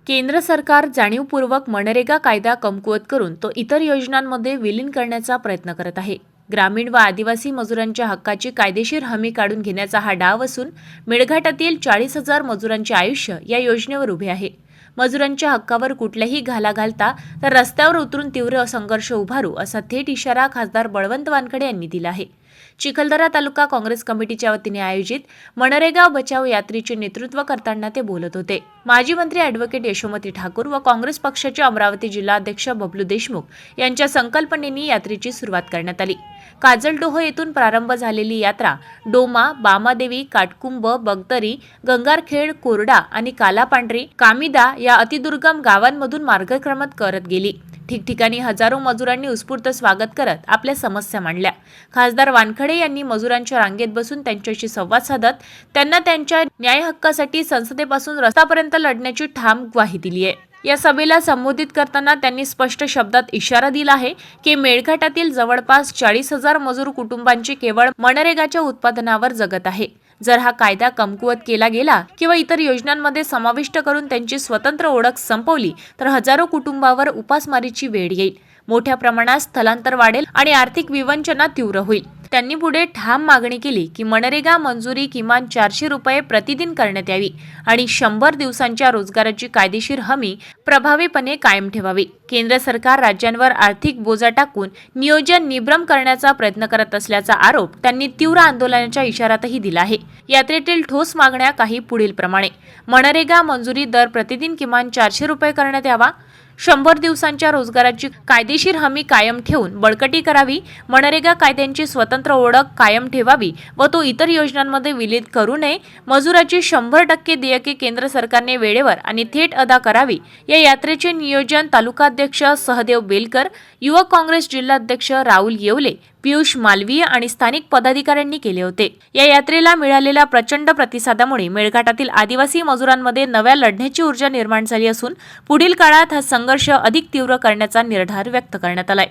केंद्र सरकार जाणीवपूर्वक मनरेगा कायदा कमकुवत करून तो इतर योजनांमध्ये विलीन करण्याचा प्रयत्न करत आहे. ग्रामीण व आदिवासी मजुरांच्या हक्काची कायदेशीर हमी काढून घेण्याचा हा डाव असून मेळघाटातील 40,000 मजुरांचे आयुष्य या योजनेवर उभे आहे. मजुरांच्या हक्कावर कुठल्याही घाला घालता तर रस्त्यावर उतरून तीव्र संघर्ष उभारू असा थेट इशारा खासदार बळवंत वानखडे यांनी दिला आहे. चिखलदरा तालुका काँग्रेस कमिटीच्या वतीने आयोजित मनरेगा बचाव यात्रेचे नेतृत्व करताना ते बोलत होते. माजी मंत्री ॲडव्होकेट यशोमती ठाकूर व काँग्रेस पक्षाचे अमरावती जिल्हाध्यक्ष बबलू देशमुख यांच्या संकल्पनेने यात्रेची सुरुवात करण्यात आली. काजलडोह येथून प्रारंभ झालेली यात्रा डोमा, बामादेवी, काटकुंब, बगतरी, गंगारखेड, कोरडा आणि कालापांढरी, कामिदा या अतिदुर्गम गावांमधून मार्गक्रमण करत गेली. ठिकठिकाणी हजारो मजुरांनी उत्स्फूर्त स्वागत करत आपल्या समस्या मांडल्या. खासदार वानखडे यांनी मजुरांच्या रांगेत बसून त्यांच्याशी संवाद साधत त्यांना त्यांच्या न्याय हक्कासाठी संसदेपासून रस्त्यापर्यंत लढण्याची ठाम ग्वाही दिली आहे. या सभेला संबोधित करताना त्यांनी स्पष्ट शब्दात इशारा दिला आहे की मेळघाटातील जवळपास 40,000 मजूर कुटुंबांची केवळ मनरेगाच्या उत्पादनावर जगत आहे. जर हा कायदा कमकुवत केला गेला किंवा इतर योजनांमध्ये समाविष्ट करून त्यांची स्वतंत्र ओळख संपवली तर हजारो कुटुंबावर उपासमारीची वेळ येईल. मोठ्या प्रमाणात स्थलांतर वाढेल आणि आर्थिक विवंचना तीव्र होईल. त्यांनी पुढे ठाम मागणी केली की मनरेगा मंजुरी किमान 400 रुपये प्रतिदिन करण्यात यावी आणि 100 दिवसांच्या रोजगाराची कायदेशीर हमी प्रभावीपणे कायम ठेवावी. केंद्र सरकार राज्यांवर आर्थिक बोजा टाकून नियोजन निभ्रम करण्याचा प्रयत्न करत असल्याचा आरोप त्यांनी तीव्र आंदोलनाच्या इशारातही दिला आहे. यात्रेतील ठोस मागण्या काही पुढील प्रमाणे: मनरेगा मंजुरी दर प्रतिदिन किमान 400 रुपये करण्यात यावा. 100 दिवसांच्या रोजगाराची कायदेशीर हमी कायम ठेवून बळकटी करावी. मनरेगा कायद्यांची स्वतंत्र ओळख कायम ठेवावी व तो इतर योजनांमध्ये विलीन करू नये. मजुराची 100% देयके केंद्र सरकारने वेळेवर आणि थेट अदा करावी. या यात्रेचे नियोजन तालुकाध्यक्ष सहदेव बेलकर, युवक काँग्रेस जिल्हाध्यक्ष राहुल येवले, पियुष मालवीय आणि स्थानिक पदाधिकाऱ्यांनी केले होते. या यात्रेला मिळालेल्या प्रचंड प्रतिसादामुळे मेळघाटातील आदिवासी मजुरांमध्ये नव्या लढण्याची ऊर्जा निर्माण झाली असून पुढील काळात हा संघर्ष अधिक तीव्र करण्याचा निर्धार व्यक्त करण्यात आलाय.